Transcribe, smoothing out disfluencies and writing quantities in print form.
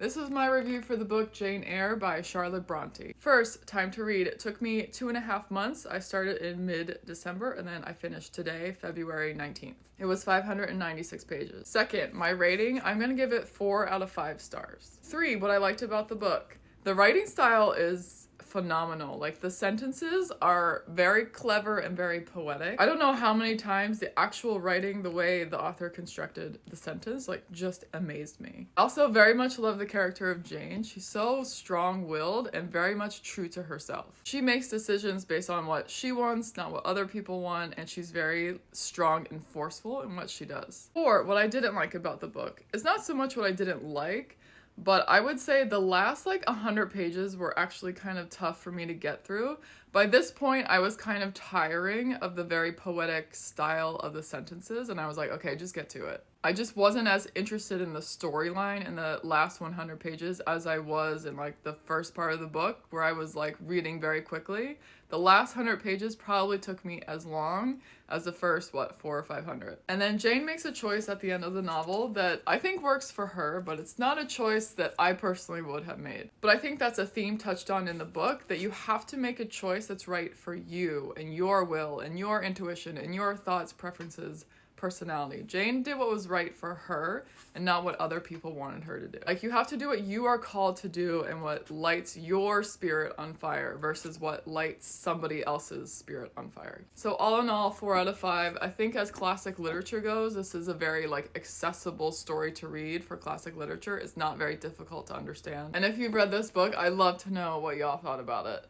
This is my review for the book Jane Eyre by Charlotte Bronte. First, time to read. It took me 2.5 months. I started in mid-December and then I finished today, February 19th. It was 596 pages. Second, my rating, I'm gonna give it 4 out of 5 stars. 3, what I liked about the book. The writing style is phenomenal. Like, the sentences are very clever and very poetic. I don't know how many times the actual writing, the way the author constructed the sentence, like, just amazed me. I also very much love the character of Jane. She's so strong-willed and very much true to herself. She makes decisions based on what she wants, not what other people want, and she's very strong and forceful in what she does. 4, what I didn't like about the book is not so much what I didn't like, but I would say the last 100 pages were actually kind of tough for me to get through. By this point, I was kind of tiring of the very poetic style of the sentences, and I was like, okay, just get to it. I just wasn't as interested in the storyline in the last 100 pages as I was in the first part of the book, where I was reading very quickly. The last 100 pages probably took me as long as the first, 400 or 500. And then Jane makes a choice at the end of the novel that I think works for her, but it's not a choice that I personally would have made. But I think that's a theme touched on in the book, that you have to make a choice that's right for you and your will and your intuition and your thoughts, preferences, personality. Jane did what was right for her and not what other people wanted her to do. You have to do what you are called to do and what lights your spirit on fire versus what lights somebody else's spirit on fire. So all in all, 4 out of 5. I think as classic literature goes, this is a very accessible story to read for classic literature. It's not very difficult to understand. And if you've read this book, I'd love to know what y'all thought about it.